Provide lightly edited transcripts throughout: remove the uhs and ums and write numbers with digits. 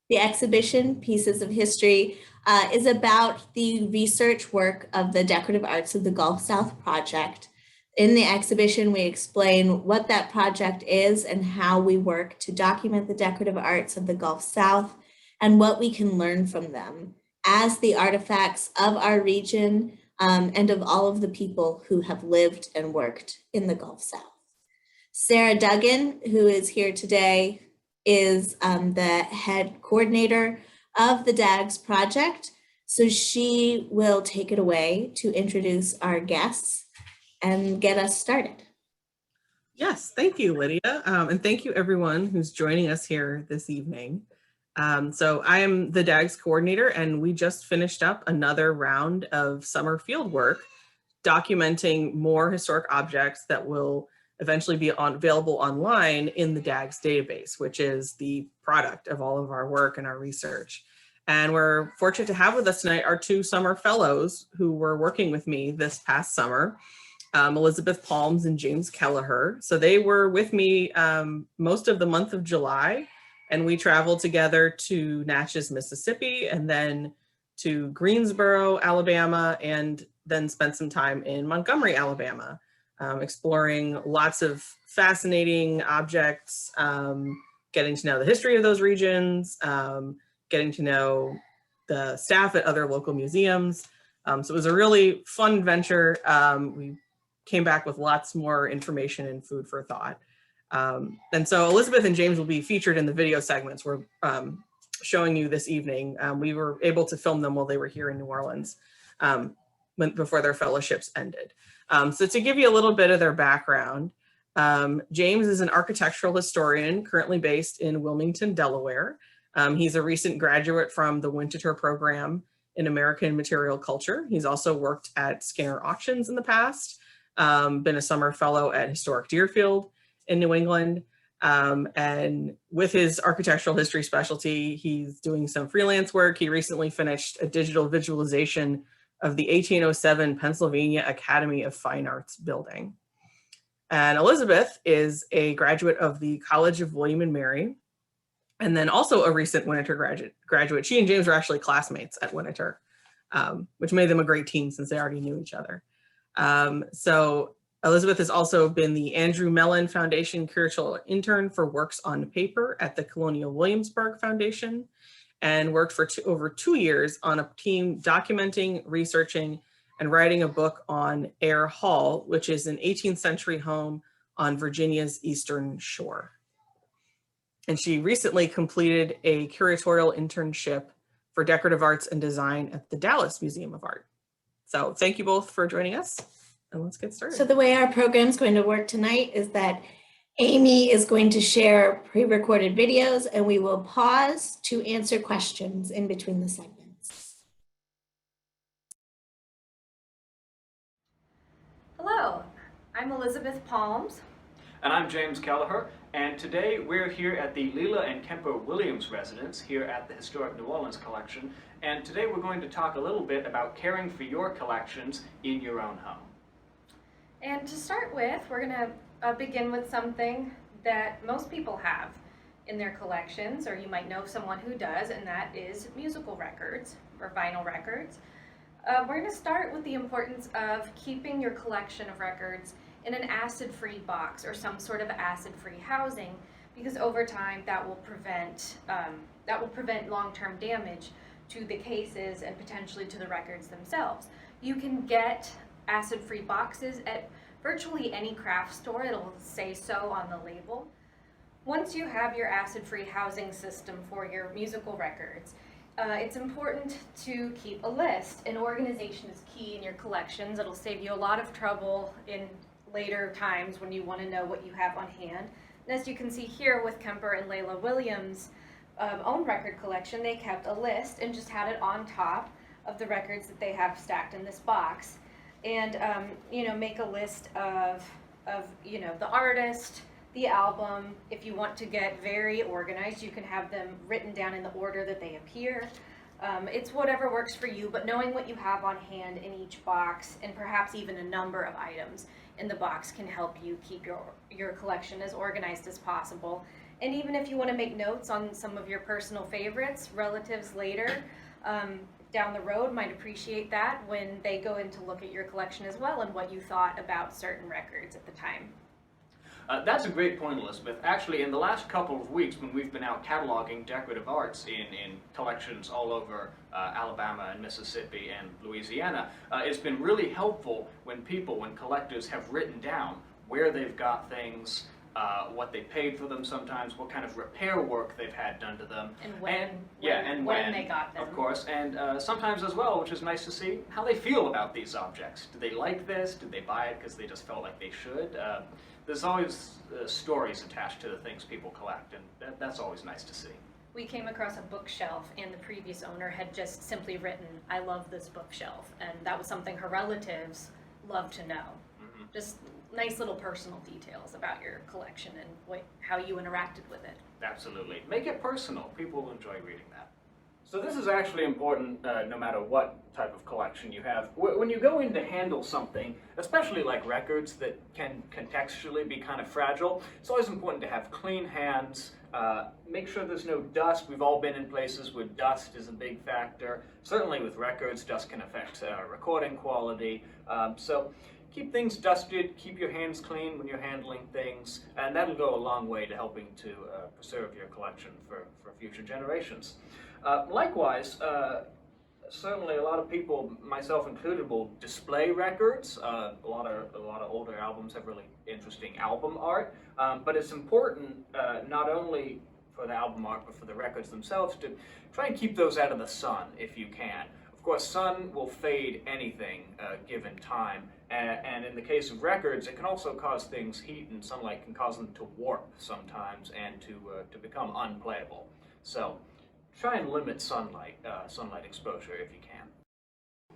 The exhibition, Pieces of History, is about the research work of the Decorative Arts of the Gulf South Project. In the exhibition, we explain what that project is and how we work to document the decorative arts of the Gulf South and what we can learn from them as the artifacts of our region and of all of the people who have lived and worked in the Gulf South. Sarah Duggan, who is here today, is the head coordinator of the DAGS project. So she will take it away to introduce our guests and get us started. Yes, thank you, Lydia. And thank you everyone who's joining us here this evening. So I am the DAGS coordinator, and we just finished up another round of summer field work documenting more historic objects that will eventually be available online in the DAGS database, which is the product of all of our work and our research. And we're fortunate to have with us tonight our two summer fellows who were working with me this past summer, Elizabeth Palms and James Kelleher. So they were with me most of the month of July, and we traveled together to Natchez, Mississippi, and then to Greensboro, Alabama, and then spent some time in Montgomery, Alabama. Exploring lots of fascinating objects, getting to know the history of those regions, getting to know the staff at other local museums. So it was a really fun adventure. We came back with lots more information and food for thought. And so Elizabeth and James will be featured in the video segments we're showing you this evening. We were able to film them while they were here in New Orleans before their fellowships ended. So to give you a little bit of their background, James is an architectural historian currently based in Wilmington, Delaware. He's a recent graduate from the Winterthur program in American Material Culture. He's also worked at Skinner Auctions in the past, been a summer fellow at Historic Deerfield in New England. And with his architectural history specialty, he's doing some freelance work. He recently finished a digital visualization of the 1807 Pennsylvania Academy of Fine Arts building. And Elizabeth is a graduate of the College of William and Mary, and then also a recent Winterthur graduate. She and James were actually classmates at Winterthur, which made them a great team since they already knew each other. So Elizabeth has also been the Andrew Mellon Foundation curatorial intern for works on paper at the Colonial Williamsburg Foundation, and worked for over 2 years on a team documenting, researching, and writing a book on Eyre Hall, which is an 18th century home on Virginia's eastern shore. And she recently completed a curatorial internship for decorative arts and design at the Dallas Museum of Art. So thank you both for joining us, and let's get started. So the way our program is going to work tonight is that Amy is going to share pre-recorded videos, and we will pause to answer questions in between the segments. Hello, I'm Elizabeth Palms. And I'm James Kelleher, and today we're here at the Leila and Kemper Williams residence here at the Historic New Orleans Collection, and today we're going to talk a little bit about caring for your collections in your own home. And to start with, we're going to begin with something that most people have in their collections, or you might know someone who does, and that is musical records or vinyl records. We're going to start with the importance of keeping your collection of records in an acid-free box or some sort of acid-free housing, because over time that will prevent long-term damage to the cases and potentially to the records themselves. You can get acid-free boxes at virtually any craft store. It'll say so on the label. Once you have your acid-free housing system for your musical records, it's important to keep a list, and organization is key in your collections. It'll save you a lot of trouble in later times when you want to know what you have on hand. And as you can see here with Kemper and Layla Williams' own record collection, they kept a list and just had it on top of the records that they have stacked in this box. And, make a list of the artist, the album. If you want to get very organized, you can have them written down in the order that they appear. It's whatever works for you, but knowing what you have on hand in each box and perhaps even a number of items in the box can help you keep your collection as organized as possible. And even if you want to make notes on some of your personal favorites, relatives later down the road might appreciate that when they go in to look at your collection as well and what you thought about certain records at the time. That's a great point, Elizabeth. Actually, in the last couple of weeks, when we've been out cataloging decorative arts in collections all over Alabama and Mississippi and Louisiana, it's been really helpful when collectors have written down where they've got things, what they paid for them sometimes, what kind of repair work they've had done to them. And when they got them. Of course, and sometimes as well, which is nice to see, how they feel about these objects. Do they like this? Did they buy it because they just felt like they should? There's always stories attached to the things people collect, and that's always nice to see. We came across a bookshelf, and the previous owner had just simply written, "I love this bookshelf," and that was something her relatives loved to know. Mm-hmm. Just nice little personal details about your collection and how you interacted with it. Absolutely. Make it personal. People will enjoy reading that. So this is actually important no matter what type of collection you have. When you go in to handle something, especially like records that can contextually be kind of fragile, it's always important to have clean hands. Make sure there's no dust. We've all been in places where dust is a big factor. Certainly with records, dust can affect recording quality. So keep things dusted, keep your hands clean when you're handling things, and that'll go a long way to helping to preserve your collection for future generations. Likewise, certainly a lot of people, myself included, will display records. A lot of older albums have really interesting album art, but it's important not only for the album art but for the records themselves to try and keep those out of the sun if you can. Of course, sun will fade anything given time, and in the case of records, it can also cause things, heat and sunlight can cause them to warp sometimes and to become unplayable. So try and limit sunlight exposure if you can.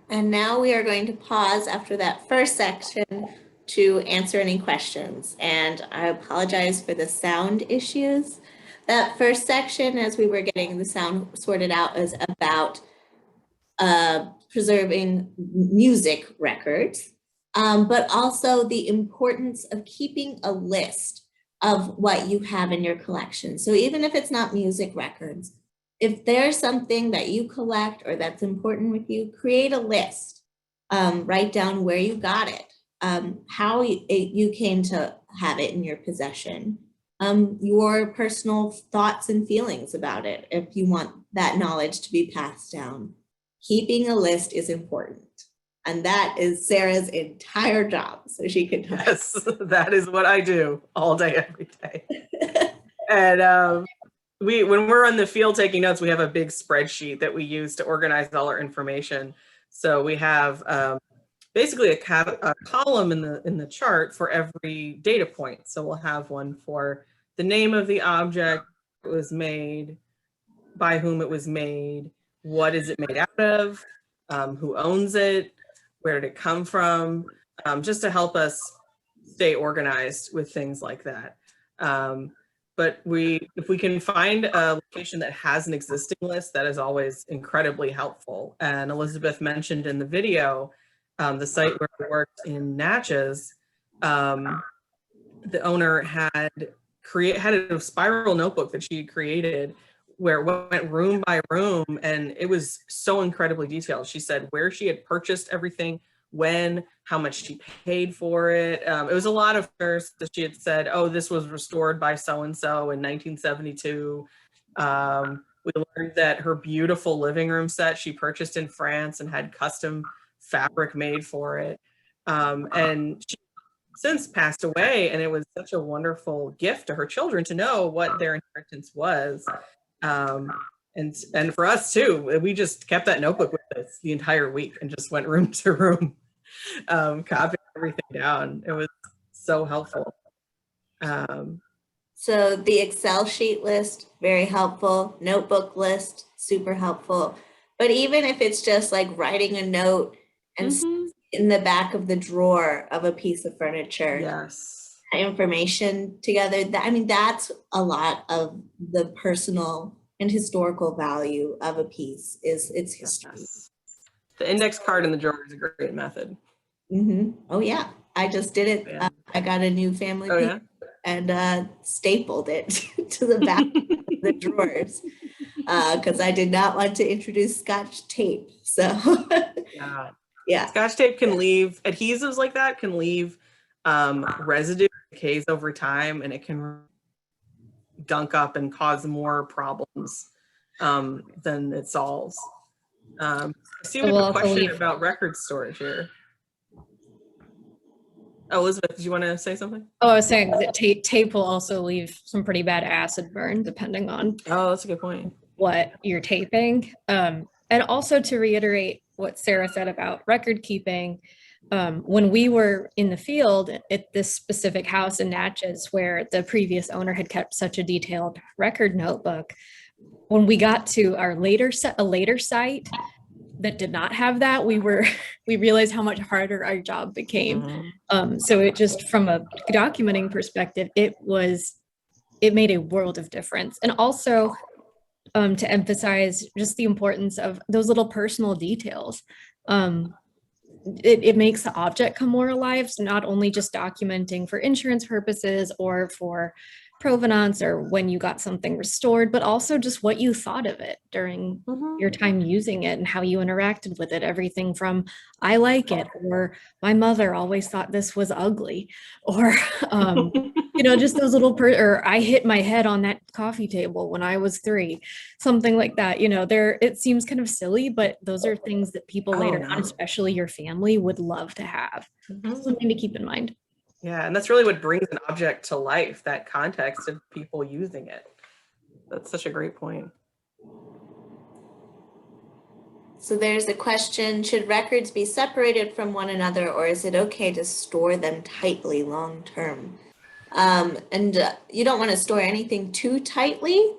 And now we are going to pause after that first section to answer any questions. And I apologize for the sound issues. That first section, as we were getting the sound sorted out, is about preserving music records, but also the importance of keeping a list of what you have in your collection. So even if it's not music records, if there's something that you collect or that's important with you, create a list. Write down where you got it, how you came to have it in your possession, your personal thoughts and feelings about it if you want that knowledge to be passed down. Keeping a list is important. And that is Sarah's entire job, so she can talk. Yes, that is what I do all day, every day. And when we're on the field taking notes, we have a big spreadsheet that we use to organize all our information. So we have basically a column in the chart for every data point. So we'll have one for the name of the object, it was made, by whom it was made, what is it made out of, who owns it, where did it come from, just to help us stay organized with things like that. But if we can find a location that has an existing list, that is always incredibly helpful. And Elizabeth mentioned in the video, the site where we worked in Natchez, the owner had a spiral notebook that she had created where it went room by room, and it was so incredibly detailed. She said where she had purchased everything, when, how much she paid for it. It was a lot of first that she had said, oh, this was restored by so-and-so in 1972. We learned that her beautiful living room set she purchased in France and had custom fabric made for it. And she since passed away, and it was such a wonderful gift to her children to know what their inheritance was. And for us too, we just kept that notebook with us the entire week and just went room to room, copying everything down. It was so helpful. So the Excel sheet list, very helpful. Notebook list, super helpful. But even if it's just like writing a note and in the back of the drawer of a piece of furniture, Yes. information together, that's a lot of the personal and historical value of a piece is its history. Yes. The index card in the drawer is a great method. Oh yeah, I just did it. Yeah. I got a new family Oh, piece yeah? and stapled it to the back of the drawers because I did not want to introduce Scotch tape. So Yeah. yeah. Scotch tape can leave, adhesives like that can leave residue decays over time, and it can gunk up and cause more problems than it solves. I see we have a question about record storage here. Oh, Elizabeth, did you want to say something? Oh, I was saying that tape will also leave some pretty bad acid burn depending on that's a good point. what you're taping. And also to reiterate what Sarah said about record keeping, when we were in the field at this specific house in Natchez where the previous owner had kept such a detailed record notebook, when we got to our later site that did not have that, we realized how much harder our job became. So it just, from a documenting perspective, it made a world of difference. And also to emphasize just the importance of those little personal details. It makes the object come more alive. So not only just documenting for insurance purposes or for provenance or when you got something restored, but also just what you thought of it during your time using it and how you interacted with it. Everything from I like it, or my mother always thought this was ugly, or just those little or I hit my head on that coffee table when I was 3, something like that. It seems kind of silly, but those are things that people later on, especially your family, would love to have. Something to keep in mind. Yeah, and that's really what brings an object to life, that context of people using it. That's such a great point. So there's a question, should records be separated from one another, or is it okay to store them tightly long term? And you don't want to store anything too tightly,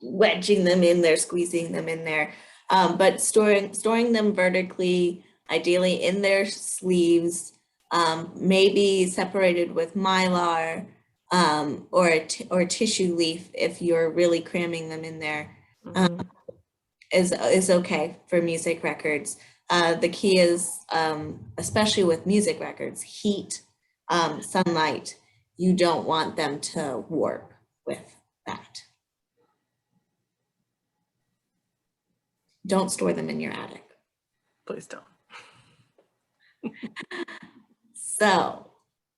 wedging them in there, squeezing them in there, but storing them vertically, ideally in their sleeves, maybe separated with mylar or tissue leaf if you're really cramming them in there, is okay for music records. The key is, especially with music records, heat, sunlight. You don't want them to warp with that. Don't store them in your attic. Please don't. So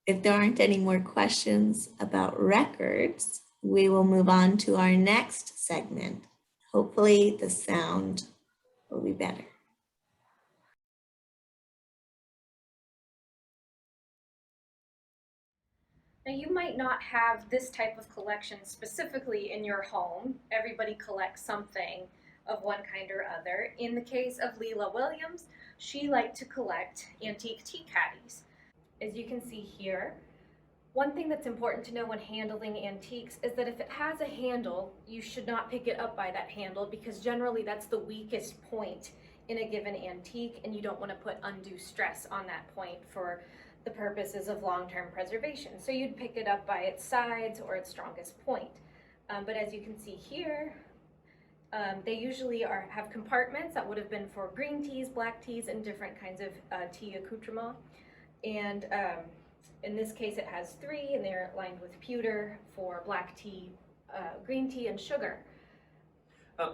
if there aren't any more questions about records, we will move on to our next segment. Hopefully the sound will be better. Now, you might not have this type of collection specifically in your home. Everybody collects something of one kind or other. In the case of Leila Williams, she liked to collect antique tea caddies. As you can see here, one thing that's important to know when handling antiques is that if it has a handle, you should not pick it up by that handle, because generally that's the weakest point in a given antique, and you don't want to put undue stress on that point for the purposes of long-term preservation. So you'd pick it up by its sides or its strongest point. But as you can see here, they usually have compartments that would have been for green teas, black teas, and different kinds of tea accoutrement. And in this case, it has 3, and they're lined with pewter for black tea, green tea, and sugar.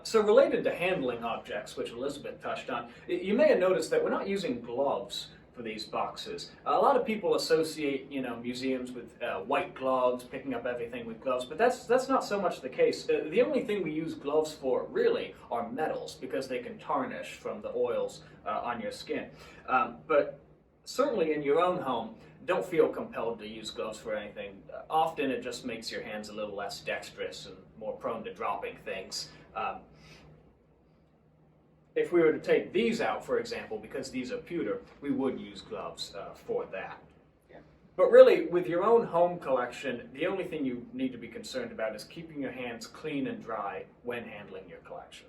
So related to handling objects, which Elizabeth touched on, you may have noticed that we're not using gloves for these boxes. A lot of people associate, museums with white gloves, picking up everything with gloves, but that's not so much the case. The only thing we use gloves for, really, are metals, because they can tarnish from the oils on your skin. But certainly in your own home, don't feel compelled to use gloves for anything. Often it just makes your hands a little less dexterous and more prone to dropping things. If we were to take these out, for example, because these are pewter, we would use gloves for that. But really, with your own home collection, the only thing you need to be concerned about is keeping your hands clean and dry when handling your collection.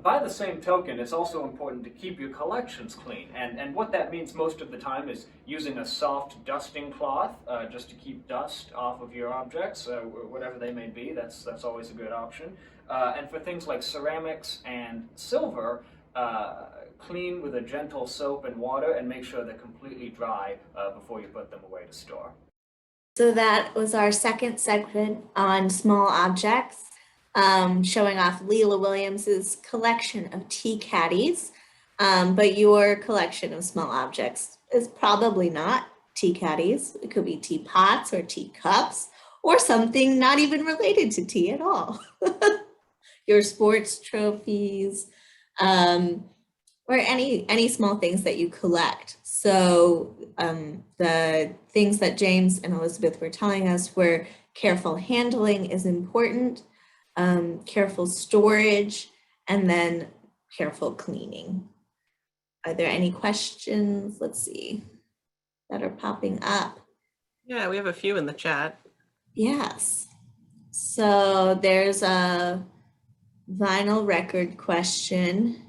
By the same token, it's also important to keep your collections clean. And what that means most of the time is using a soft dusting cloth just to keep dust off of your objects, whatever they may be. That's always a good option. And for things like ceramics and silver, clean with a gentle soap and water and make sure they're completely dry before you put them away to store. So that was our second segment on small objects, showing off Leila Williams's collection of tea caddies. But your collection of small objects is probably not tea caddies. It could be teapots or teacups or something not even related to tea at all. Your sports trophies, or any small things that you collect. So the things that James and Elizabeth were telling us were careful handling is important, careful storage, and then careful cleaning. Are there any questions? Let's see, that are popping up. Yeah, we have a few in the chat. Yes. So there's a vinyl record question.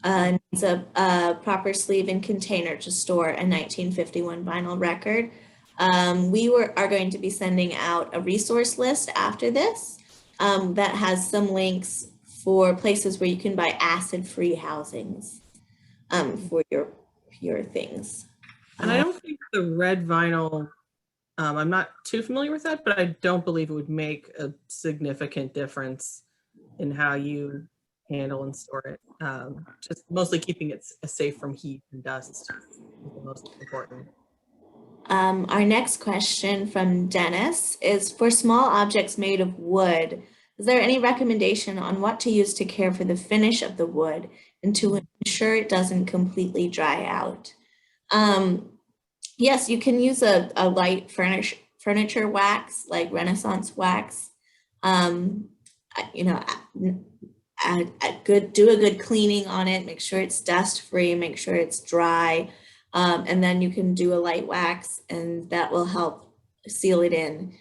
Needs a proper sleeve and container to store a 1951 vinyl record. We are going to be sending out a resource list after this that has some links for places where you can buy acid-free housings for your things. And I don't think the red vinyl, I'm not too familiar with that, but I don't believe it would make a significant difference in how you handle and store it. Just mostly keeping it safe from heat and dust is the most important. Our next question from Dennis is, for small objects made of wood, is there any recommendation on what to use to care for the finish of the wood and to ensure it doesn't completely dry out? Yes, you can use a light furniture wax, like Renaissance wax. You know, do a good cleaning on it, make sure it's dust free, make sure it's dry. And then you can do a light wax and that will help seal it in.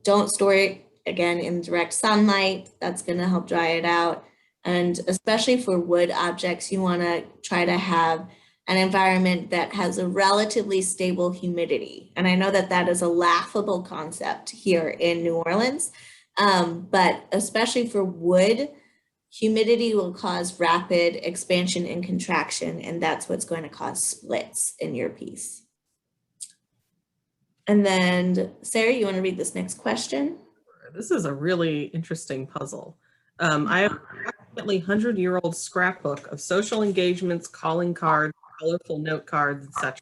Don't store it again in direct sunlight. That's going to help dry it out. And especially for wood objects, you want to try to have an environment that has a relatively stable humidity. And I know that that is a laughable concept here in New Orleans, but especially for wood, humidity will cause rapid expansion and contraction, and that's what's going to cause splits in your piece. And then, Sarah, you want to read this next question? This is a really interesting puzzle. I have approximately 100-year-old scrapbook of social engagements, calling cards, colorful note cards, etc.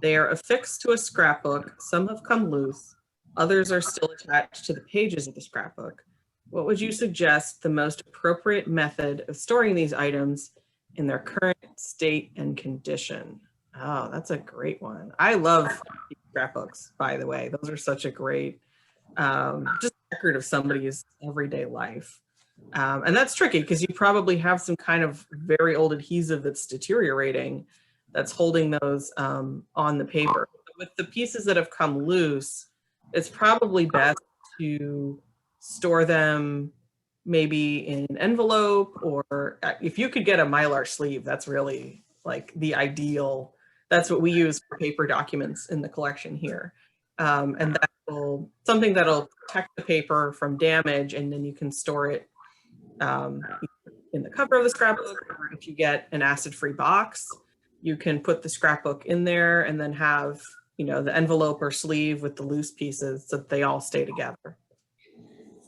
They are affixed to a scrapbook. Some have come loose. Others are still attached to the pages of the scrapbook. What would you suggest the most appropriate method of storing these items in their current state and condition? Oh, that's a great one. I love scrapbooks, by the way. Those are such a great just record of somebody's everyday life. And that's tricky because you probably have some kind of very old adhesive that's deteriorating that's holding those on the paper. With the pieces that have come loose, it's probably best to store them maybe in an envelope, or if you could get a Mylar sleeve, that's really like the ideal. That's what we use for paper documents in the collection here. And that will, something that'll protect the paper from damage, and then you can store it in the cover of the scrapbook, or if you get an acid-free box, you can put the scrapbook in there and then have, you know, the envelope or sleeve with the loose pieces so that they all stay together.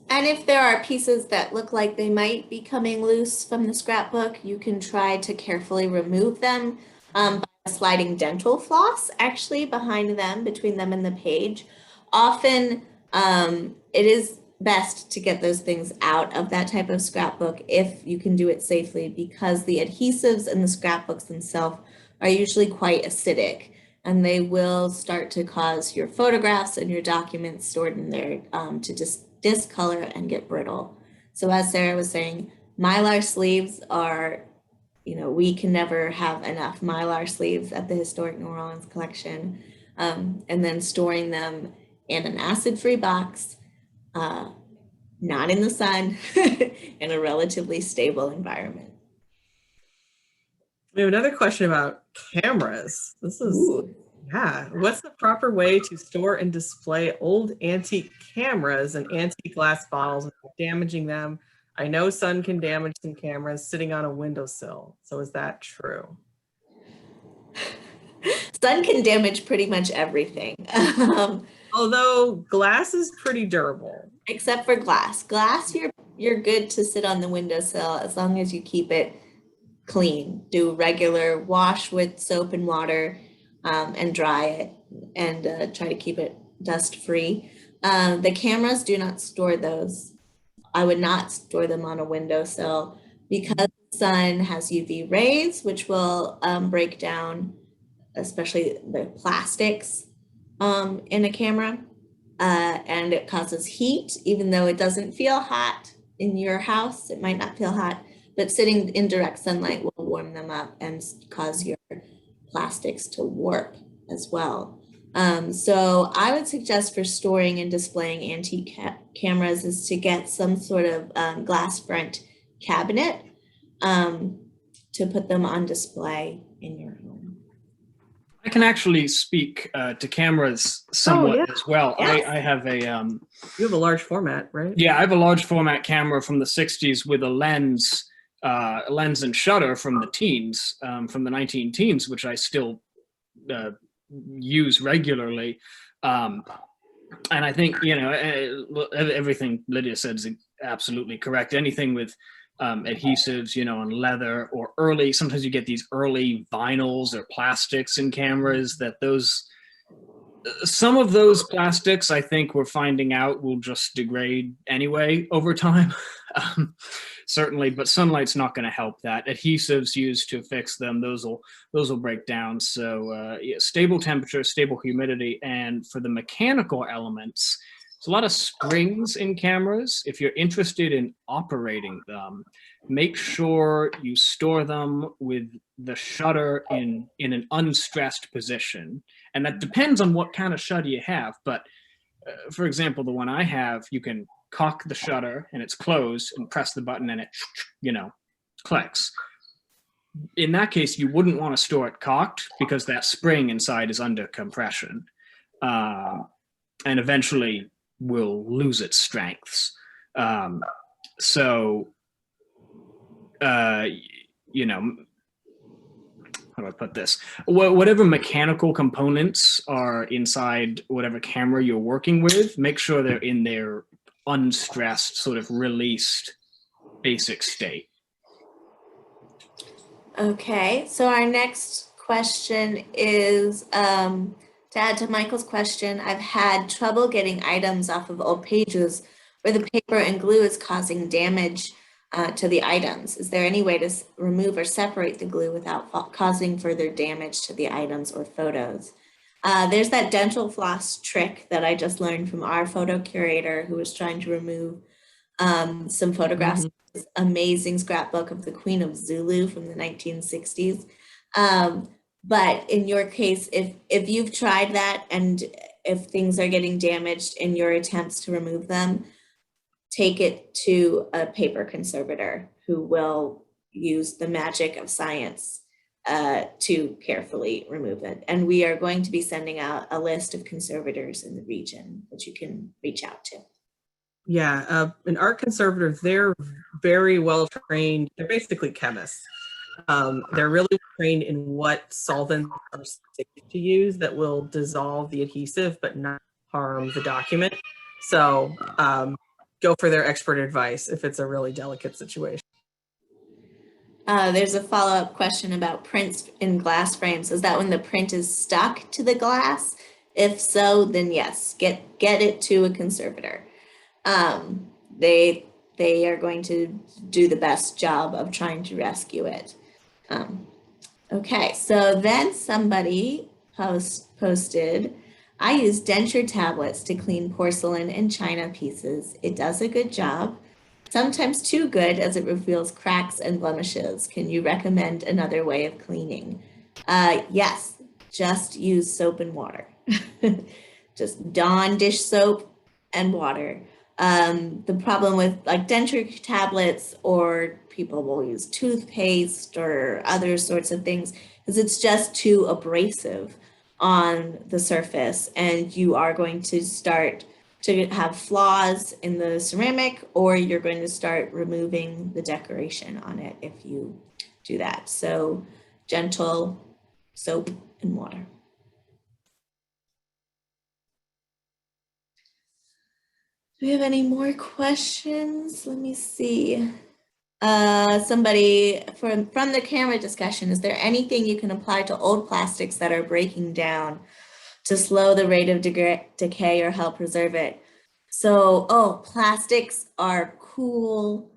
And if there are pieces that look like they might be coming loose from the scrapbook, you can try to carefully remove them by sliding dental floss actually behind them, between them and the page. Often it is best to get those things out of that type of scrapbook if you can do it safely, because the adhesives in the scrapbooks themselves are usually quite acidic, and they will start to cause your photographs and your documents stored in there to just discolor and get brittle. So as Sarah was saying, Mylar sleeves are, you know, we can never have enough Mylar sleeves at the Historic New Orleans collection. and then storing them in an acid-free box, not in the sun, in a relatively stable environment. We have another question about cameras. This is, Ooh. yeah. What's the proper way to store and display old antique cameras and antique glass bottles without damaging them? I know sun can damage some cameras sitting on a windowsill. So is that true? Sun can damage pretty much everything. Although glass is pretty durable. Except for glass. Glass, you're good to sit on the windowsill as long as you keep it clean. Do regular wash with soap and water, and dry it, and try to keep it dust free. The cameras, do not store those. I would not store them on a windowsill because the sun has UV rays, which will break down, especially the plastics in a camera, and it causes heat. Even though it doesn't feel hot in your house, it might not feel hot, but sitting in direct sunlight will warm them up and cause your plastics to warp as well. So I would suggest for storing and displaying antique cameras is to get some sort of glass front cabinet to put them on display in your home. I can actually speak to cameras somewhat as well. Yes. I have a You have a large format, right? yeah, I have a large format camera from the 60s with a lens and shutter from the teens, from the 19 teens, which I still use regularly. And I think, you know, everything Lydia said is absolutely correct. Anything with adhesives, you know, on leather or early, sometimes you get these early vinyls or plastics in cameras that some of those plastics, I think we're finding out, will just degrade anyway over time. Certainly, but sunlight's not going to help that. Adhesives used to fix them, those will break down. So yeah, stable temperature, stable humidity, and for the mechanical elements, there's a lot of springs in cameras. If you're interested in operating them, make sure you store them with the shutter in an unstressed position. And that depends on what kind of shutter you have. But for example, the one I have, you can cock the shutter and it's closed and press the button and it, you know, clicks. In that case, you wouldn't want to store it cocked because that spring inside is under compression, and eventually will lose its strengths. So, you know, how do I put this? Whatever mechanical components are inside whatever camera you're working with, make sure they're in their unstressed, sort of released basic state. Okay, so our next question is, to add to Michael's question, I've had trouble getting items off of old pages where the paper and glue is causing damage to the items. Is there any way to remove or separate the glue without causing further damage to the items or photos? There's that dental floss trick that I just learned from our photo curator who was trying to remove some photographs. This amazing scrapbook of the Queen of Zulu from the 1960s. But in your case, if you've tried that and if things are getting damaged in your attempts to remove them, take it to a paper conservator who will use the magic of science to carefully remove it. And we are going to be sending out a list of conservators in the region that you can reach out to. Yeah, an art conservator, they're very well trained. They're basically chemists. They're really trained in what solvents are safe to use that will dissolve the adhesive but not harm the document. So go for their expert advice if it's a really delicate situation. There's a follow-up question about prints in glass frames. Is that when the print is stuck to the glass? If so, then yes, get it to a conservator. They are going to do the best job of trying to rescue it. Okay, so then somebody posted, I use denture tablets to clean porcelain and china pieces. It does a good job, sometimes too good as it reveals cracks and blemishes. Can you recommend another way of cleaning? Yes, just use soap and water. Just Dawn dish soap and water. The problem with like denture tablets, or people will use toothpaste or other sorts of things, is it's just too abrasive on the surface, and you are going to start to have flaws in the ceramic, or you're going to start removing the decoration on it if you do that. So gentle soap and water. Do we have any more questions? Let me see. Somebody from the camera discussion, is there anything you can apply to old plastics that are breaking down to slow the rate of decay or help preserve it? So, plastics are cool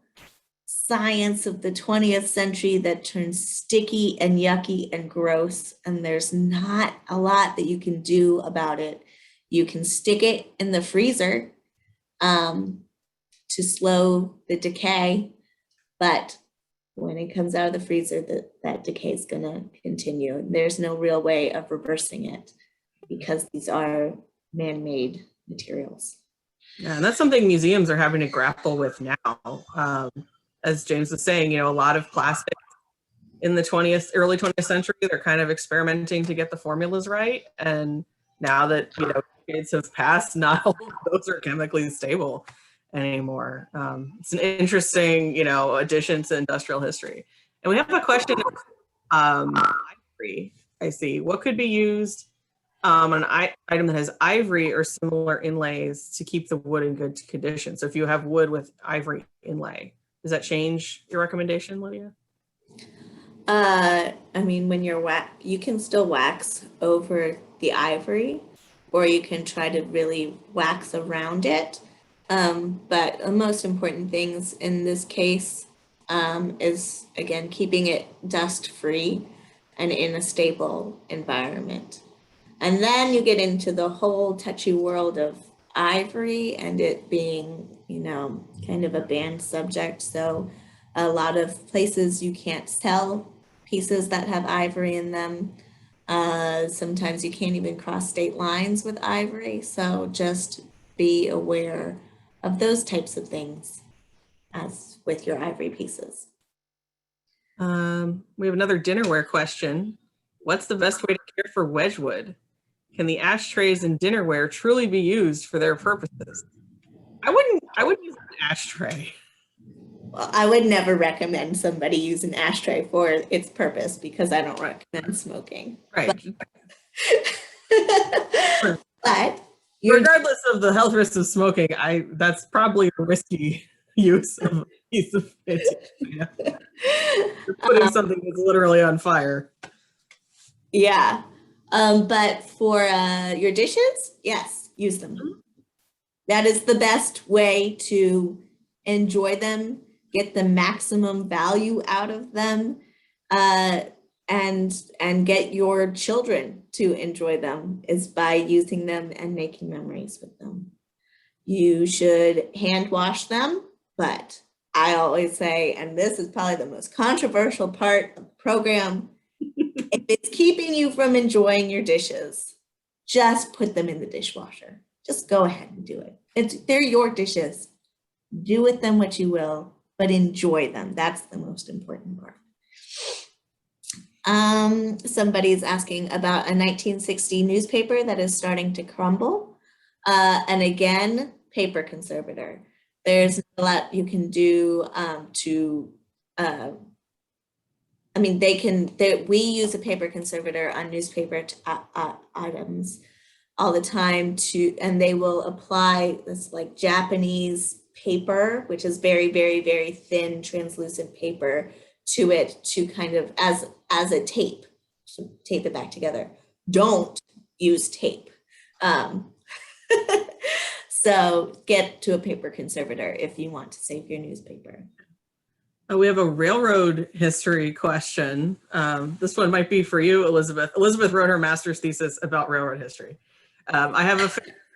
science of the 20th century that turns sticky and yucky and gross, and there's not a lot that you can do about it. You can stick it in the freezer to slow the decay, but when it comes out of the freezer, that decay is going to continue. There's no real way of reversing it because these are man-made materials. Yeah, and that's something museums are having to grapple with now. As James was saying, a lot of plastics in the early 20th century, they're kind of experimenting to get the formulas right. And now that, decades have passed, not all of those are chemically stable anymore. It's an interesting, addition to industrial history. And we have a question of ivory, I see. What could be used on an item that has ivory or similar inlays to keep the wood in good condition? So if you have wood with ivory inlay, does that change your recommendation, Lydia? When you're you can still wax over the ivory, or you can try to really wax around it. But the most important things in this case is, again, keeping it dust free and in a stable environment. And then you get into the whole touchy world of ivory and it being, kind of a banned subject. So a lot of places you can't sell pieces that have ivory in them. Sometimes you can't even cross state lines with ivory. So just be aware of those types of things as with your ivory pieces. We have another dinnerware question. What's the best way to care for Wedgwood? Can the ashtrays in dinnerware truly be used for their purposes? I wouldn't use an ashtray. Well, I would never recommend somebody use an ashtray for its purpose because I don't recommend smoking. Right. But regardless of the health risks of smoking, that's probably a risky use of a piece of it. Yeah. You're putting something that's literally on fire. Yeah. But for your dishes, yes, use them. Mm-hmm. That is the best way to enjoy them, get the maximum value out of them, and get your children to enjoy them is by using them and making memories with them. You should hand wash them, but I always say, and this is probably the most controversial part of the program, if it's keeping you from enjoying your dishes, just put them in the dishwasher. Just go ahead and do it. They're your dishes. Do with them what you will, but enjoy them. That's the most important part. Somebody's asking about a 1960 newspaper that is starting to crumble. And again, paper conservator. There's a lot you can do we use a paper conservator on newspaper items all the time and they will apply this like Japanese paper, which is very, very, very thin, translucent paper to it to kind of as a tape, to tape it back together. Don't use tape. So get to a paper conservator if you want to save your newspaper. We have a railroad history question. This one might be for you, Elizabeth. Elizabeth wrote her master's thesis about railroad history. I have an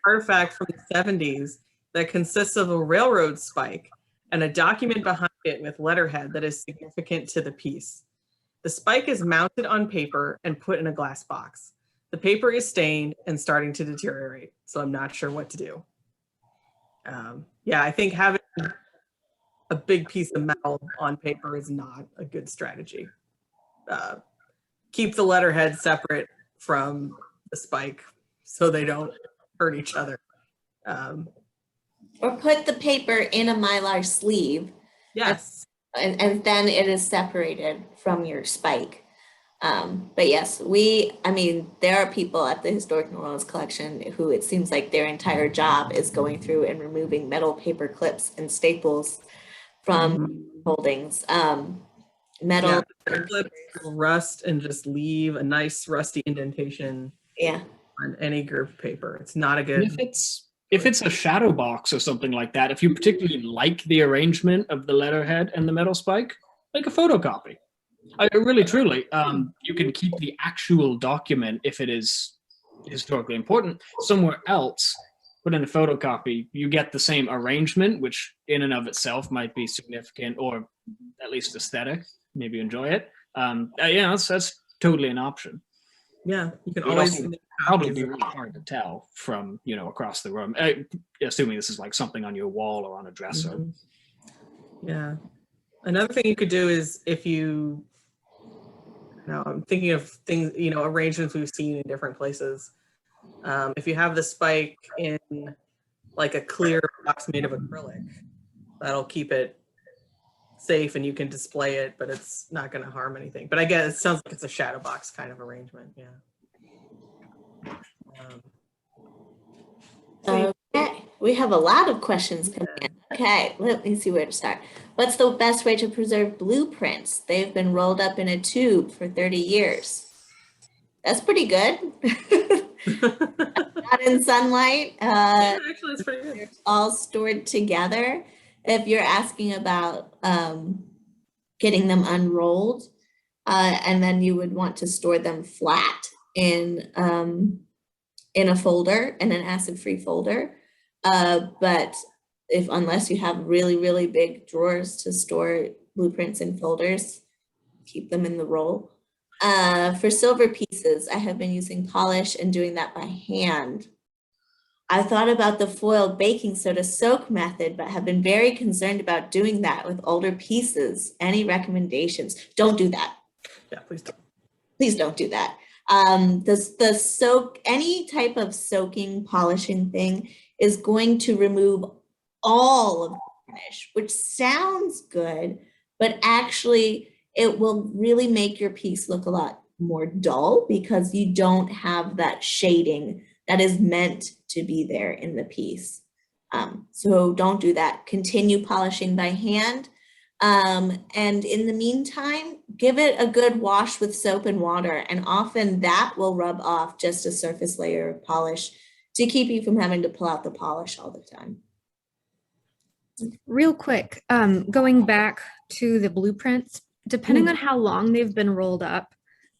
artifact from the 70s that consists of a railroad spike and a document behind it with letterhead that is significant to the piece. The spike is mounted on paper and put in a glass box. The paper is stained and starting to deteriorate, so I'm not sure what to do. Yeah, I think having a big piece of metal on paper is not a good strategy. Keep the letterhead separate from the spike so they don't hurt each other. Or put the paper in a Mylar sleeve. Yes. And then it is separated from your spike. But yes, there are people at the Historic New Orleans Collection who it seems like their entire job is going through and removing metal paper clips and staples from holdings. Metal clips will rust and just leave a nice rusty indentation on any grooved paper. It's not a good. If it's a shadow box or something like that, if you particularly like the arrangement of the letterhead and the metal spike, make a photocopy. Really, truly, you can keep the actual document if it is historically important somewhere else. Put in a photocopy, you get the same arrangement, which in and of itself might be significant or at least aesthetic. Maybe enjoy it. That's totally an option. Yeah, you can always probably be really hard to tell from across the room, assuming this is like something on your wall or on a dresser. Yeah. Another thing you could do is if you, I'm thinking of things, arrangements we've seen in different places. If you have the spike in like a clear box made of acrylic, that'll keep it safe and you can display it, but it's not going to harm anything. But I guess it sounds like it's a shadow box kind of arrangement. Yeah. Okay, we have a lot of questions coming in. Okay, let me see where to start. What's the best way to preserve blueprints? They've been rolled up in a tube for 30 years. That's pretty good. Not in sunlight. Actually, it's pretty good. All stored together. If you're asking about getting them unrolled, and then you would want to store them flat in a folder, in an acid-free folder. But unless you have really, really big drawers to store blueprints in folders, keep them in the roll. For silver pieces, I have been using polish and doing that by hand. I thought about the foil baking soda soak method, but have been very concerned about doing that with older pieces. Any recommendations? Don't do that. Yeah, please don't. Please don't do that. Any type of soaking, polishing thing is going to remove all of the varnish, which sounds good, but actually it will really make your piece look a lot more dull because you don't have that shading that is meant to be there in the piece. So don't do that. Continue polishing by hand. And in the meantime, give it a good wash with soap and water, and often that will rub off just a surface layer of polish to keep you from having to pull out the polish all the time. Real quick, going back to the blueprints, depending on how long they've been rolled up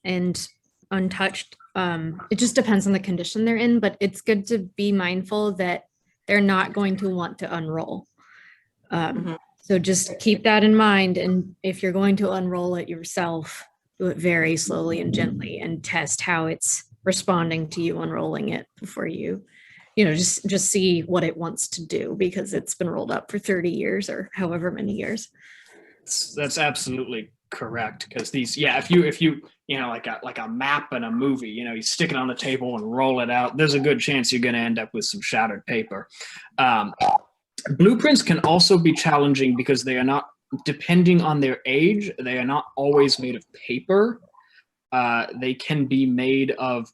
and untouched, it just depends on the condition they're in, but it's good to be mindful that they're not going to want to unroll. So just keep that in mind. And if you're going to unroll it yourself, do it very slowly and gently and test how it's responding to you unrolling it before you just see what it wants to do, because it's been rolled up for 30 years or however many years. That's absolutely correct. Because these, if you like a map in a movie, you stick it on the table and roll it out, there's a good chance you're going to end up with some shattered paper. Blueprints can also be challenging because they are not, depending on their age, they are not always made of paper. They can be made of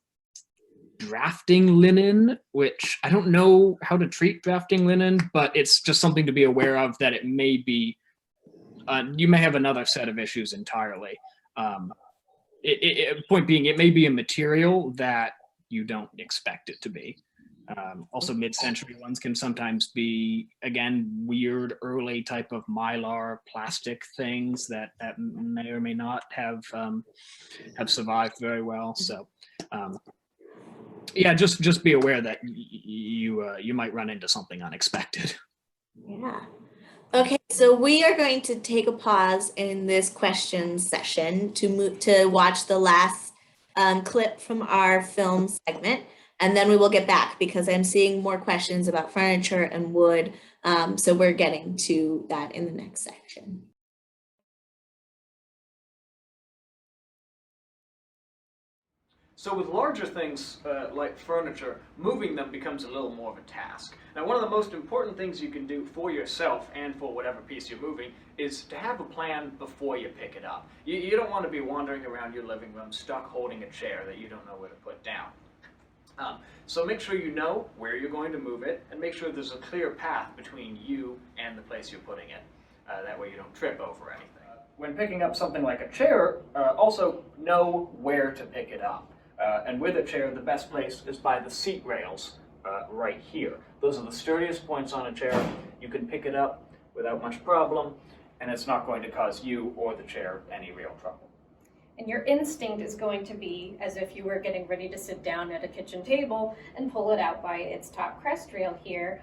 drafting linen, which I don't know how to treat drafting linen, but it's just something to be aware of, that it may be, you may have another set of issues entirely. Point being, it may be a material that you don't expect it to be. Also, mid-century ones can sometimes be, again, weird early type of mylar plastic things that may or may not have survived very well. So, just be aware that you might run into something unexpected. Yeah. Okay, so we are going to take a pause in this question session to watch the last clip from our film segment, and then we will get back because I'm seeing more questions about furniture and wood. So we're getting to that in the next section. So with larger things like furniture, moving them becomes a little more of a task. Now, one of the most important things you can do for yourself and for whatever piece you're moving is to have a plan before you pick it up. You don't want to be wandering around your living room stuck holding a chair that you don't know where to put down. So make sure you know where you're going to move it, and make sure there's a clear path between you and the place you're putting it. That way you don't trip over anything. When picking up something like a chair, also know where to pick it up. And with a chair, the best place is by the seat rails right here. Those are the sturdiest points on a chair. You can pick it up without much problem, and it's not going to cause you or the chair any real trouble. And your instinct is going to be as if you were getting ready to sit down at a kitchen table and pull it out by its top crest rail here.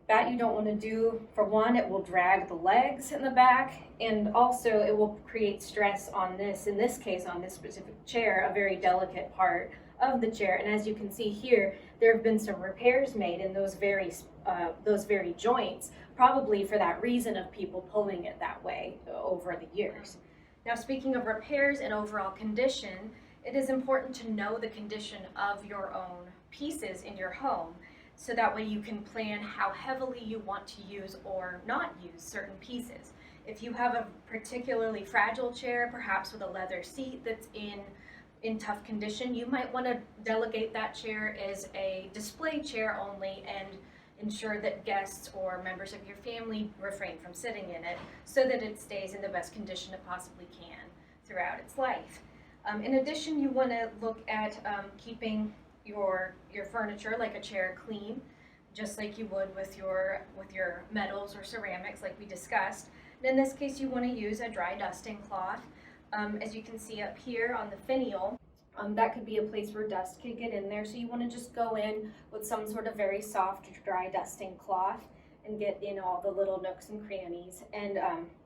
That you don't want to do. For one, it will drag the legs in the back, and also it will create stress on this, in this case on this specific chair, a very delicate part of the chair. And as you can see here, there have been some repairs made in those very joints, probably for that reason of people pulling it that way over the years. Now, speaking of repairs and overall condition, it is important to know the condition of your own pieces in your home, so that way you can plan how heavily you want to use or not use certain pieces. If you have a particularly fragile chair, perhaps with a leather seat that's in tough condition, you might want to delegate that chair as a display chair only and ensure that guests or members of your family refrain from sitting in it so that it stays in the best condition it possibly can throughout its life. In addition, you want to look at keeping your furniture, like a chair, clean, just like you would with your metals or ceramics like we discussed. And in this case, you want to use a dry dusting cloth. As you can see up here on the finial, that could be a place where dust could get in there. So you want to just go in with some sort of very soft dry dusting cloth and get in all the little nooks and crannies. And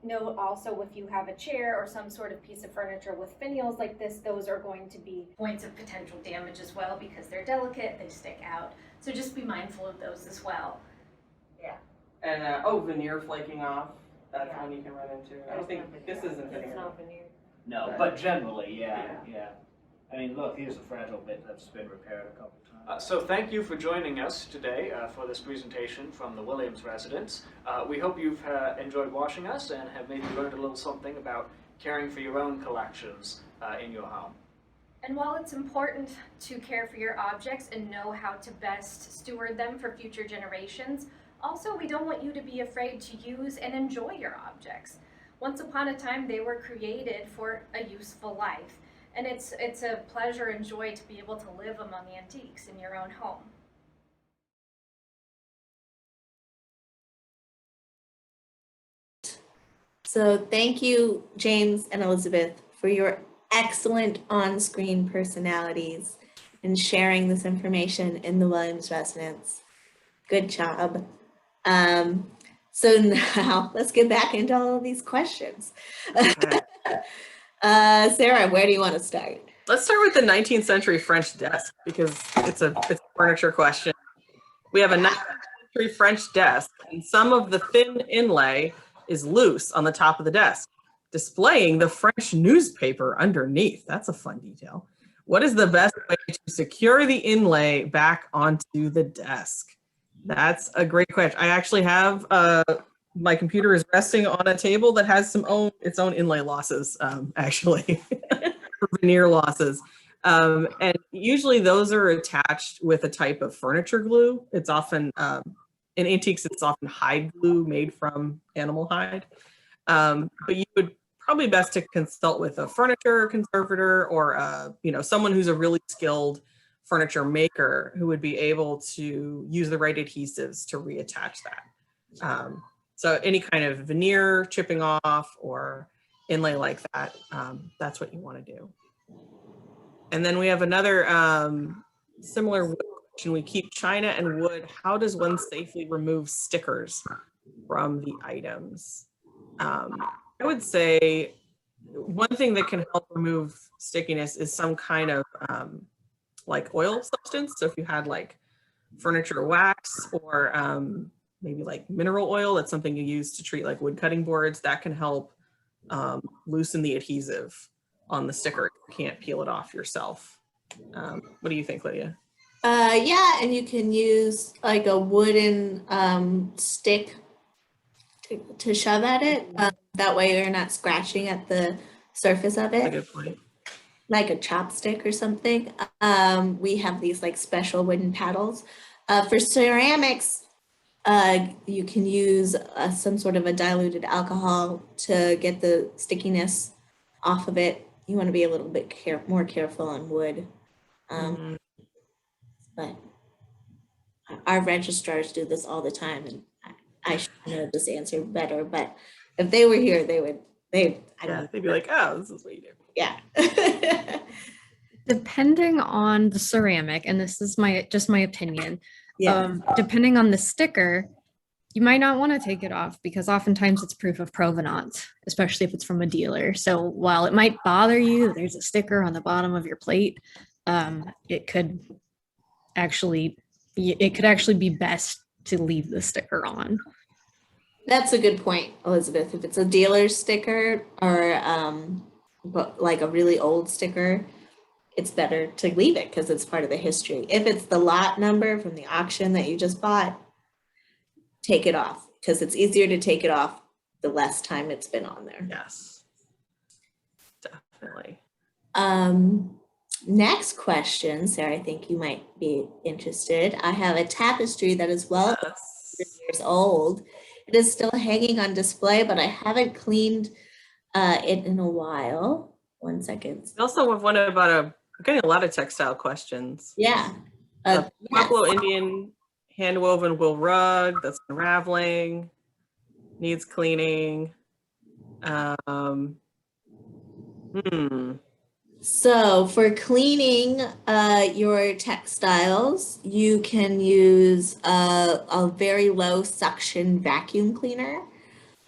note also, if you have a chair or some sort of piece of furniture with finials like this, those are going to be points of potential damage as well because they're delicate, they stick out. So just be mindful of those as well. Yeah. And veneer flaking off, that's one you can run into. I don't think this isn't veneer. It's not veneer. No, but generally, yeah. I mean, look, here's a fragile bit that's been repaired a couple times. So thank you for joining us today for this presentation from the Williams residence. We hope you've enjoyed watching us and have maybe learned a little something about caring for your own collections in your home. And while it's important to care for your objects and know how to best steward them for future generations, also we don't want you to be afraid to use and enjoy your objects. Once upon a time, they were created for a useful life. And it's a pleasure and joy to be able to live among antiques in your own home. So thank you, James and Elizabeth, for your excellent on-screen personalities and sharing this information in the Williams residence. Good job. So now let's get back into all of these questions. Sarah, where do you want to start? Let's start with the 19th century French desk because it's a furniture question. We have a 19th century French desk, and some of the thin inlay is loose on the top of the desk, displaying the French newspaper underneath. That's a fun detail. What is the best way to secure the inlay back onto the desk? That's a great question. I actually have my computer is resting on a table that has its own inlay losses, actually, veneer losses. And usually those are attached with a type of furniture glue. It's often, in antiques, it's often hide glue made from animal hide. But you would probably best to consult with a furniture conservator or, someone who's a really skilled furniture maker who would be able to use the right adhesives to reattach that. So any kind of veneer chipping off or inlay like that, that's what you want to do. And then we have another similar wood question. We keep china and wood. How does one safely remove stickers from the items? I would say one thing that can help remove stickiness is some kind of like oil substance. So if you had like furniture wax or maybe like mineral oil, that's something you use to treat like wood cutting boards, that can help loosen the adhesive on the sticker. You can't peel it off yourself. What do you think, Lydia? Yeah, and you can use like a wooden stick to shove at it. That way you're not scratching at the surface of That's a it, good point. like a chopstick or something. We have these like special wooden paddles. For ceramics, you can use some sort of a diluted alcohol to get the stickiness off of it. You want to be a little bit more careful on wood. But our registrars do this all the time, and I should know this answer better, but if they were here, they'd They'd be like, oh, this is what you do. yeah. Depending on the ceramic, and this is just my opinion, Yeah. depending on the sticker, you might not want to take it off because oftentimes it's proof of provenance, especially if it's from a dealer. So while it might bother you that there's a sticker on the bottom of your plate, it could actually be best to leave the sticker on. That's a good point, Elizabeth. If it's a dealer's sticker or but like a really old sticker, it's better to leave it because it's part of the history. If it's the lot number from the auction that you just bought, take it off because it's easier to take it off the less time it's been on there. Yes, definitely. Next question, Sarah, I think you might be interested. I have a tapestry that is well years old. It is still hanging on display, but I haven't cleaned it in a while. 1 second. We also have one about I'm getting a lot of textile questions. Yeah. Buffalo Indian hand-woven wool rug that's unraveling, needs cleaning. So for cleaning your textiles, you can use a very low suction vacuum cleaner,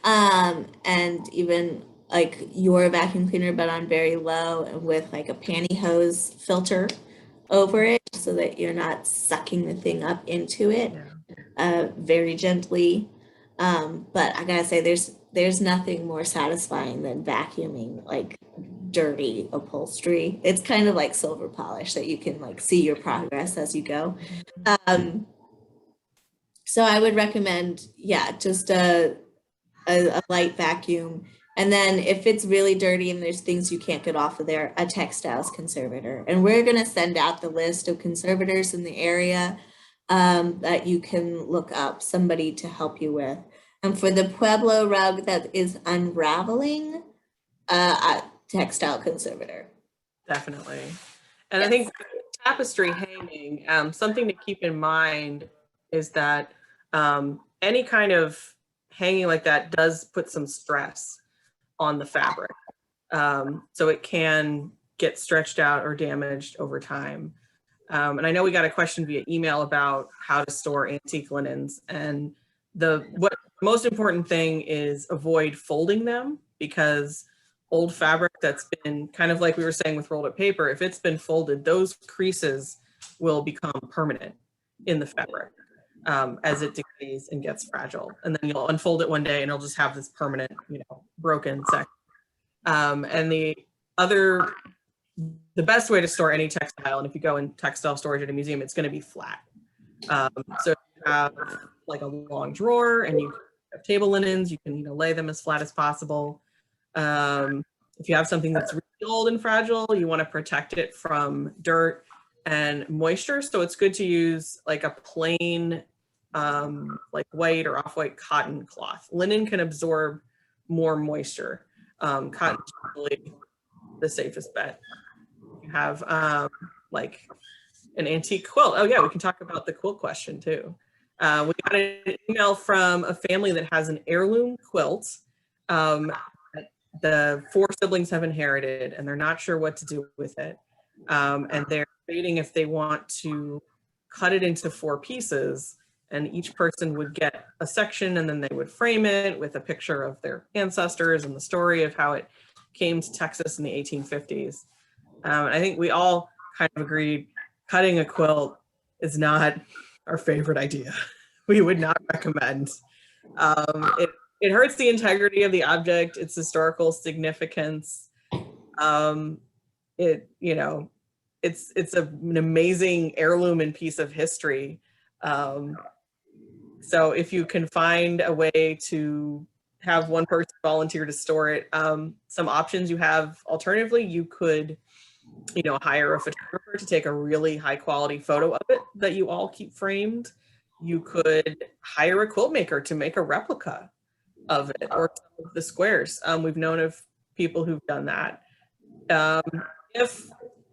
and even like your vacuum cleaner, but on very low and with like a pantyhose filter over it so that you're not sucking the thing up into it very gently. But I gotta say, there's nothing more satisfying than vacuuming like dirty upholstery. It's kind of like silver polish that you can like see your progress as you go. So I would recommend, just a light vacuum. And then if it's really dirty and there's things you can't get off of there, a textiles conservator. And we're gonna send out the list of conservators in the area that you can look up, somebody to help you with. And for the Pueblo rug that is unraveling, a textile conservator. Definitely. And I think tapestry hanging, something to keep in mind is that any kind of hanging like that does put some stress on the fabric. So it can get stretched out or damaged over time. And I know we got a question via email about how to store antique linens, and what most important thing is avoid folding them, because old fabric that's been kind of like we were saying with rolled up paper, if it's been folded, those creases will become permanent in the fabric as it decays and gets fragile. And then you'll unfold it one day and it'll just have this permanent, broken section. And the best way to store any textile, and if you go in textile storage at a museum, it's going to be flat. So if you have like a long drawer and you have table linens, you can lay them as flat as possible. If you have something that's really old and fragile, you want to protect it from dirt and moisture. So it's good to use like a plain like white or off-white cotton cloth. Linen can absorb more moisture. Cotton is really the safest bet. You have like an antique quilt. Oh yeah, we can talk about the quilt question too. We got an email from a family that has an heirloom quilt. The 4 siblings have inherited and they're not sure what to do with it. And they're debating if they want to cut it into 4 pieces, and each person would get a section and then they would frame it with a picture of their ancestors and the story of how it came to Texas in the 1850s. I think we all kind of agreed cutting a quilt is not our favorite idea. We would not recommend. It hurts the integrity of the object, its historical significance. It's an amazing heirloom and piece of history. So if you can find a way to have one person volunteer to store it, some options you have alternatively, you could, hire a photographer to take a really high quality photo of it that you all keep framed. You could hire a quilt maker to make a replica of it or some of the squares. We've known of people who've done that. If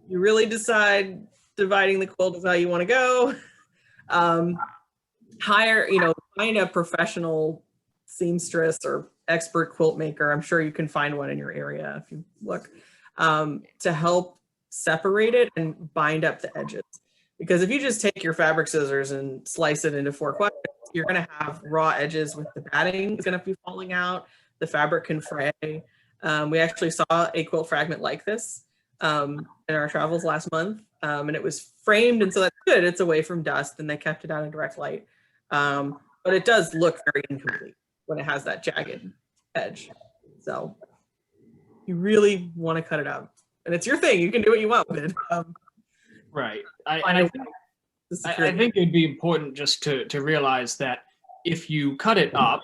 you really decide dividing the quilt is how you want to go, find a professional seamstress or expert quilt maker. I'm sure you can find one in your area if you look, to help separate it and bind up the edges. Because if you just take your fabric scissors and slice it into 4 quadrants, you're going to have raw edges with the batting. It's going to be falling out. The fabric can fray. We actually saw a quilt fragment like this in our travels last month, and it was framed, and so that's good. It's away from dust, and they kept it out in direct light. But it does look very incomplete when it has that jagged edge. So you really want to cut it out, and it's your thing. You can do what you want with it. Right. I think it'd be important just to realize that if you cut it up,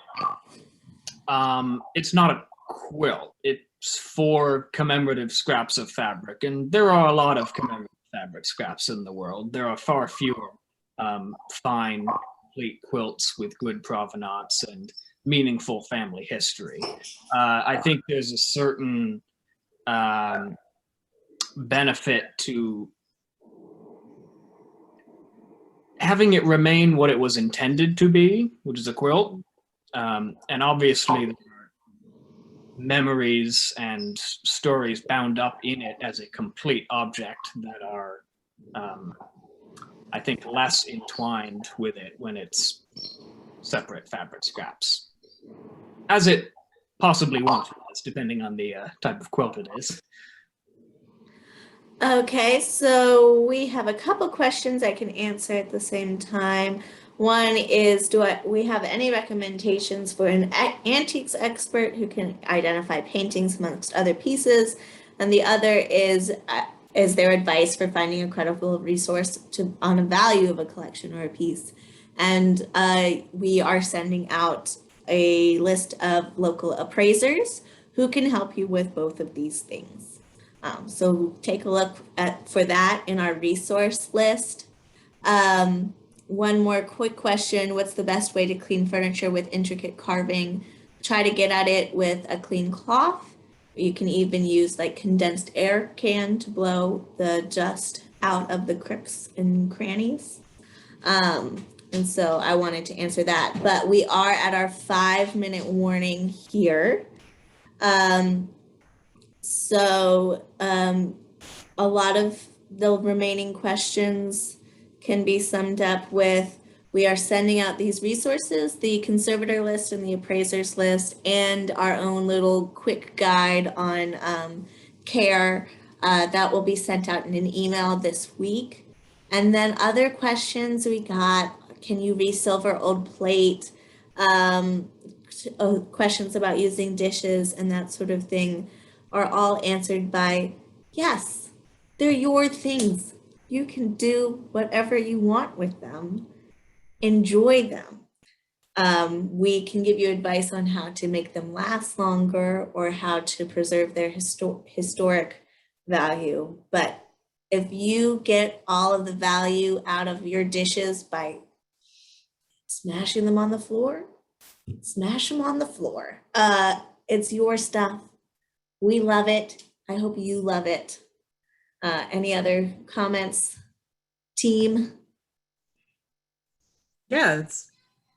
it's not a quilt. It's 4 commemorative scraps of fabric, and there are a lot of commemorative fabric scraps in the world. There are far fewer fine, complete quilts with good provenance and meaningful family history. I think there's a certain benefit to having it remain what it was intended to be, which is a quilt. And obviously there are memories and stories bound up in it as a complete object that are, I think, less entwined with it when it's separate fabric scraps, as it possibly once was, depending on the type of quilt it is. Okay, so we have a couple questions I can answer at the same time. One is, do we have any recommendations for an antiques expert who can identify paintings amongst other pieces? And the other is there advice for finding a credible resource on the value of a collection or a piece? And we are sending out a list of local appraisers who can help you with both of these things. So take a look for that in our resource list. One more quick question: what's the best way to clean furniture with intricate carving? Try to get at it with a clean cloth. You can even use like condensed air can to blow the dust out of the crypts and crannies. And so I wanted to answer that, but we are at our 5-minute warning here. So a lot of the remaining questions can be summed up with, we are sending out these resources, the conservator list and the appraisers list, and our own little quick guide on care that will be sent out in an email this week. And then other questions we got, can you resilver old plate? Questions about using dishes and that sort of thing are all answered by, yes, they're your things. You can do whatever you want with them. Enjoy them. We can give you advice on how to make them last longer or how to preserve their historic value. But if you get all of the value out of your dishes by smashing them on the floor, smash them on the floor. It's your stuff. We love it. I hope you love it. Any other comments, team? Yeah,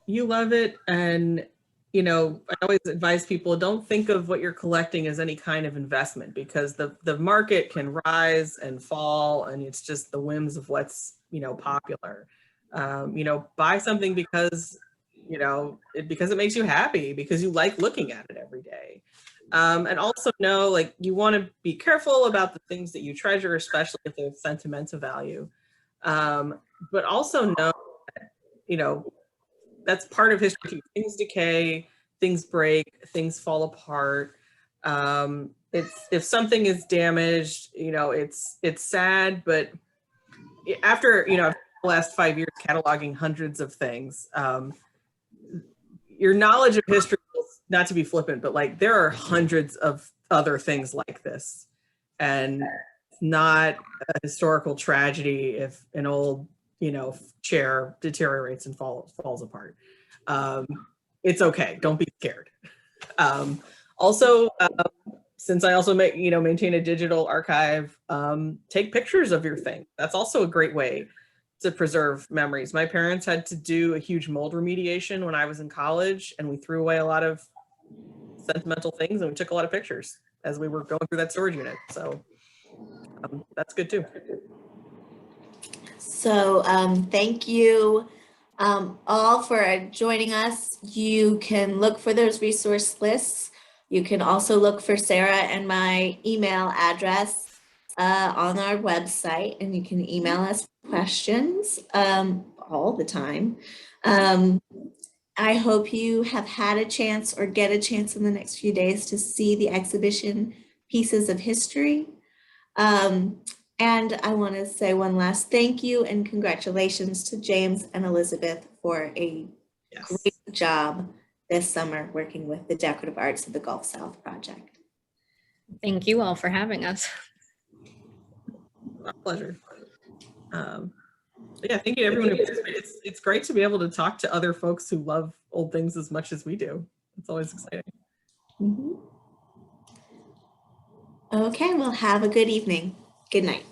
you love it. And, I always advise people, don't think of what you're collecting as any kind of investment, because the market can rise and fall, and it's just the whims of what's, popular. Buy something because it makes you happy, because you like looking at it every day. And also know, like, you want to be careful about the things that you treasure, especially if they have sentimental value. But also know that, you know, that's part of history too. Things decay, things break, things fall apart. It's, if something is damaged, you know, it's sad, but after, you know, the last 5 years cataloging hundreds of things, your knowledge of history, not to be flippant, but like there are hundreds of other things like this, and it's not a historical tragedy if an old, you know, chair deteriorates and falls apart. It's okay. Don't be scared. Also, since I also maintain a digital archive, take pictures of your thing. That's also a great way to preserve memories. My parents had to do a huge mold remediation when I was in college, and we threw away a lot of sentimental things, and we took a lot of pictures as we were going through that storage unit. So that's good too. So thank you all for joining us. You can look for those resource lists. You can also look for Sarah and my email address on our website, and you can email us questions all the time. I hope you have had a chance or get a chance in the next few days to see the exhibition Pieces of History. And I want to say one last thank you and congratulations to James and Elizabeth for a great job this summer working with the Decorative Arts of the Gulf South Project. Thank you all for having us. Our pleasure. Yeah, thank you to everyone who participated. It's great to be able to talk to other folks who love old things as much as we do. It's always exciting. Mm-hmm. Okay, well, have a good evening. Good night.